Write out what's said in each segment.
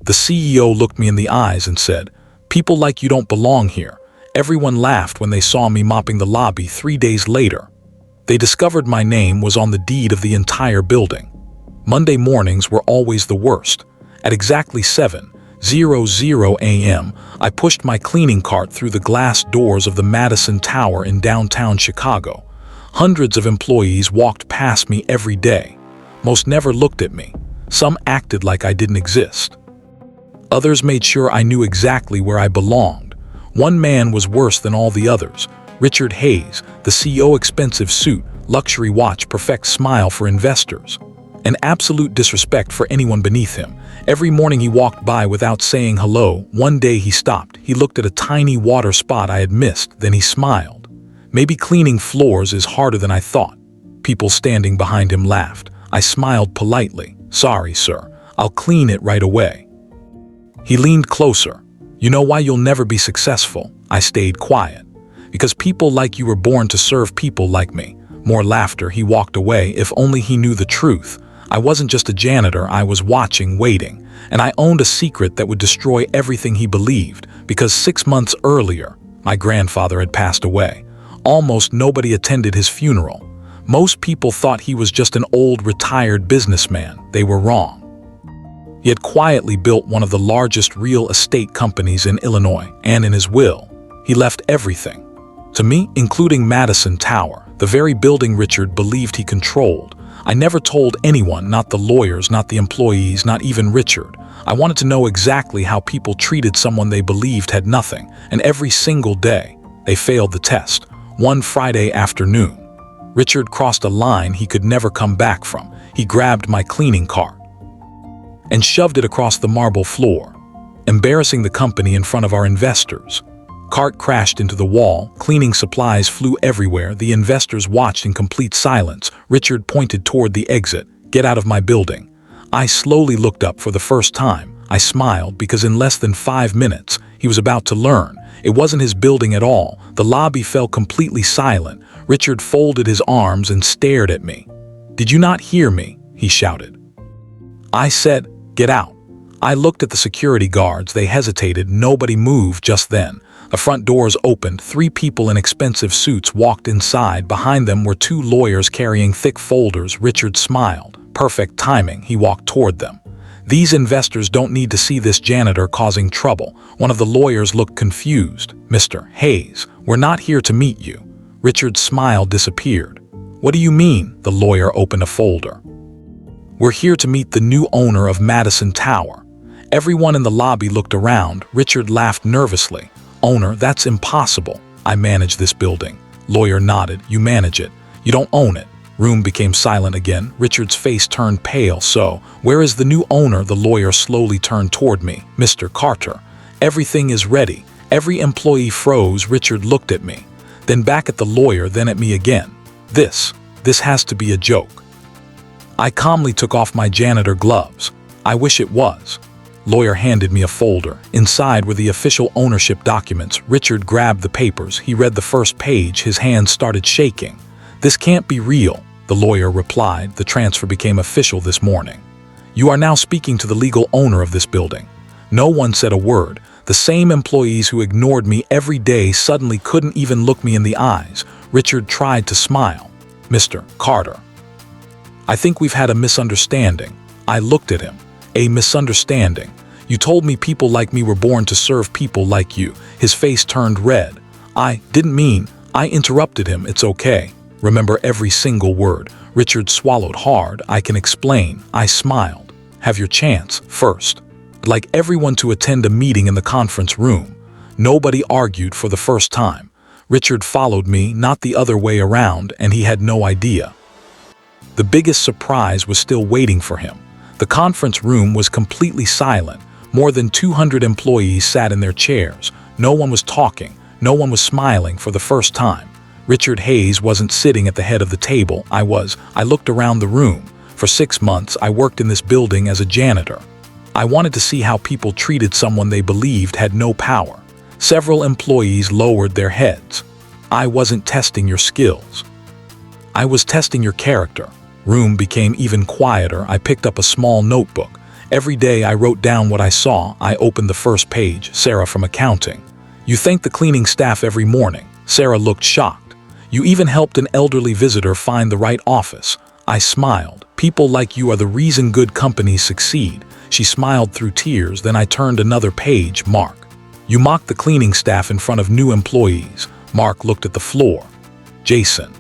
The CEO looked me in the eyes and said, "People like you don't belong here." Everyone laughed when they saw me mopping the lobby 3 days later. They discovered my name was on the deed of the entire building. Monday mornings were always the worst. At exactly 7:00 a.m., I pushed my cleaning cart through the glass doors of the Madison Tower in downtown Chicago. Hundreds of employees walked past me every day. Most never looked at me. Some acted like I didn't exist. Others made sure I knew exactly where I belonged. One man was worse than all the others. Richard Hayes, the CEO, expensive suit, luxury watch, perfect smile for investors. An absolute disrespect for anyone beneath him. Every morning he walked by without saying hello. One day he stopped. He looked at a tiny water spot I had missed, then he smiled. Maybe cleaning floors is harder than I thought. People standing behind him laughed. I smiled politely. "Sorry, sir. I'll clean it right away." He leaned closer. "You know why you'll never be successful?" I stayed quiet. "Because people like you were born to serve people like me." More laughter. He walked away. If only he knew the truth. I wasn't just a janitor, I was watching, waiting. And I owned a secret that would destroy everything he believed, because 6 months earlier, my grandfather had passed away. Almost nobody attended his funeral. Most people thought he was just an old retired businessman. They were wrong. He had quietly built one of the largest real estate companies in Illinois, and in his will, he left everything to me, including Madison Tower, the very building Richard believed he controlled. I never told anyone, not the lawyers, not the employees, not even Richard. I wanted to know exactly how people treated someone they believed had nothing, and every single day, they failed the test. One Friday afternoon, Richard crossed a line he could never come back from. He grabbed my cleaning cart and shoved it across the marble floor, embarrassing the company in front of our investors. Cart crashed into the wall, cleaning supplies flew everywhere, the investors watched in complete silence. Richard pointed toward the exit. "Get out of my building." I slowly looked up for the first time. I smiled because in less than 5 minutes, he was about to learn. It wasn't his building at all. The lobby fell completely silent. Richard folded his arms and stared at me. "Did you not hear me?" he shouted. I said, "Get out." I looked at the security guards. They hesitated. Nobody moved just then. The front doors opened. 3 people in expensive suits walked inside. Behind them were 2 lawyers carrying thick folders. Richard smiled. Perfect timing. He walked toward them. "These investors don't need to see this janitor causing trouble." One of the lawyers looked confused. "Mr. Hayes, we're not here to meet you." Richard's smile disappeared. "What do you mean?" The lawyer opened a folder. "We're here to meet the new owner of Madison Tower." Everyone in the lobby looked around. Richard laughed nervously. "Owner, that's impossible. I manage this building." Lawyer nodded. "You manage it. You don't own it." Room became silent again. Richard's face turned pale. "So, where is the new owner?" The lawyer slowly turned toward me. "Mr. Carter, everything is ready." Every employee froze. Richard looked at me, then back at the lawyer, then at me again. This has to be a joke." I calmly took off my janitor gloves. "I wish it was." Lawyer handed me a folder. Inside were the official ownership documents. Richard grabbed the papers. He read the first page. His hands started shaking. "This can't be real," the lawyer replied. "The transfer became official this morning. You are now speaking to the legal owner of this building." No one said a word. The same employees who ignored me every day suddenly couldn't even look me in the eyes. Richard tried to smile. "Mr. Carter, I think we've had a misunderstanding." I looked at him. "A misunderstanding? You told me people like me were born to serve people like you." His face turned red. "I didn't mean..." I interrupted him. "It's okay. Remember every single word." Richard swallowed hard. "I can explain." I smiled. "Have your chance first." I'd like everyone to attend a meeting in the conference room. Nobody argued for the first time. Richard followed me, not the other way around, and he had no idea. The biggest surprise was still waiting for him. The conference room was completely silent. More than 200 employees sat in their chairs. No one was talking. No one was smiling for the first time. Richard Hayes wasn't sitting at the head of the table. I was. I looked around the room. For 6 months, I worked in this building as a janitor. I wanted to see how people treated someone they believed had no power. Several employees lowered their heads. "I wasn't testing your skills. I was testing your character." Room became even quieter. I picked up a small notebook. Every day I wrote down what I saw. I opened the first page, Sarah from accounting. You thanked the cleaning staff every morning. Sarah looked shocked. You even helped an elderly visitor find the right office. I smiled. People like you are the reason good companies succeed. She smiled through tears. Then I turned another page, Mark. You mocked the cleaning staff in front of new employees. Mark looked at the floor. Jason.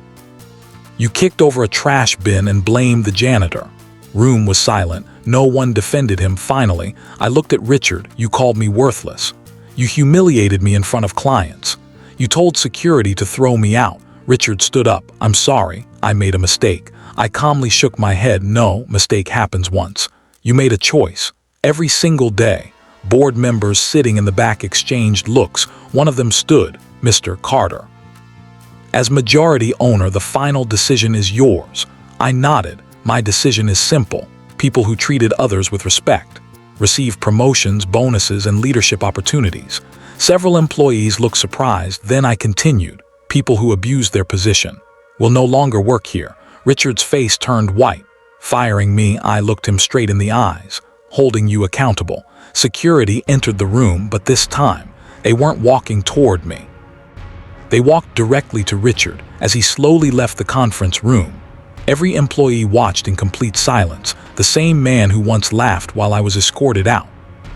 You kicked over a trash bin and blamed the janitor. Room was silent. No one defended him. Finally, I looked at Richard. You called me worthless. You humiliated me in front of clients. You told security to throw me out. Richard stood up. I'm sorry. I made a mistake. I calmly shook my head. No, mistake happens once. You made a choice. Every single day. Board members sitting in the back exchanged looks. One of them stood, Mr. Carter. As majority owner, the final decision is yours. I nodded. My decision is simple. People who treated others with respect receive promotions, bonuses, and leadership opportunities. Several employees looked surprised. Then I continued. People who abused their position will no longer work here. Richard's face turned white. Firing me, I looked him straight in the eyes. Holding you accountable. Security entered the room, but this time, they weren't walking toward me. They walked directly to Richard as he slowly left the conference room. Every employee watched in complete silence. The same man who once laughed while I was escorted out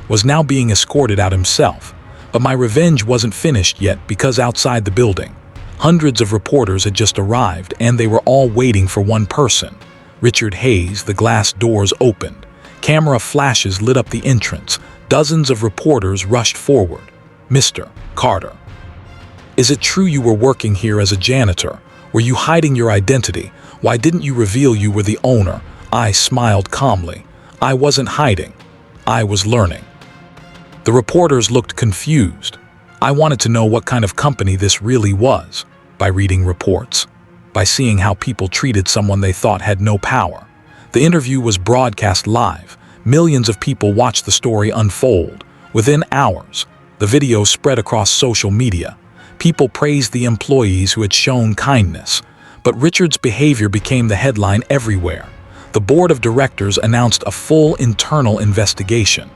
was now being escorted out himself. But my revenge wasn't finished yet, because outside the building, hundreds of reporters had just arrived, and they were all waiting for one person. Richard Hayes. The glass doors opened. Camera flashes lit up the entrance. Dozens of reporters rushed forward. Mr. Carter. Is it true you were working here as a janitor? Were you hiding your identity? Why didn't you reveal you were the owner? I smiled calmly. I wasn't hiding. I was learning. The reporters looked confused. I wanted to know what kind of company this really was, by reading reports, by seeing how people treated someone they thought had no power. The interview was broadcast live. Millions of people watched the story unfold. Within hours, the video spread across social media. People praised the employees who had shown kindness. But Richard's behavior became the headline everywhere. The board of directors announced a full internal investigation.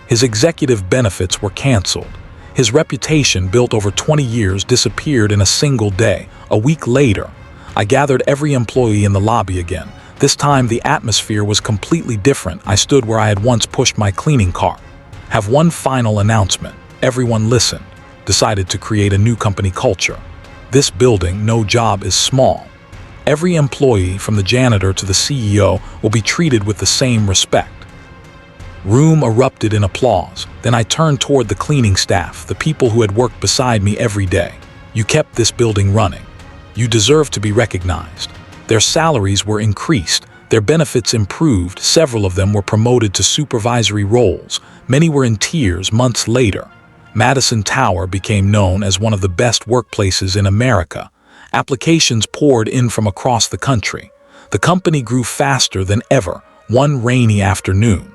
His executive benefits were canceled. His reputation, built over 20 years, disappeared in a single day. A week later, I gathered every employee in the lobby again. This time, the atmosphere was completely different. I stood where I had once pushed my cleaning cart. Have one final announcement. Everyone listened. Decided to create a new company culture. This building, no job is small. Every employee, from the janitor to the CEO, will be treated with the same respect. Room erupted in applause. Then I turned toward the cleaning staff, the people who had worked beside me every day. You kept this building running. You deserve to be recognized. Their salaries were increased. Their benefits improved. Several of them were promoted to supervisory roles. Many were in tears months later. Madison Tower became known as one of the best workplaces in America. Applications poured in from across the country. The company grew faster than ever. One rainy afternoon,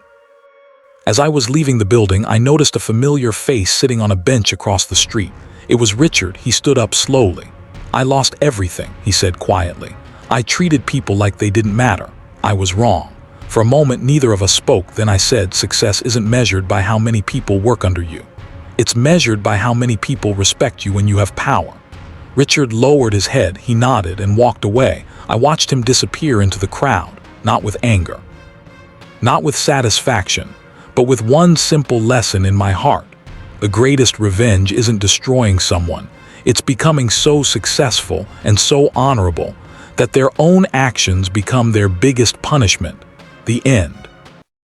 as I was leaving the building, I noticed a familiar face sitting on a bench across the street. It was Richard. He stood up slowly. I lost everything, he said quietly. I treated people like they didn't matter. I was wrong. For a moment, neither of us spoke. Then I said, success isn't measured by how many people work under you. It's measured by how many people respect you when you have power. Richard lowered his head. He nodded and walked away. I watched him disappear into the crowd, not with anger, not with satisfaction, but with one simple lesson in my heart. The greatest revenge isn't destroying someone. It's becoming so successful and so honorable that their own actions become their biggest punishment. The end.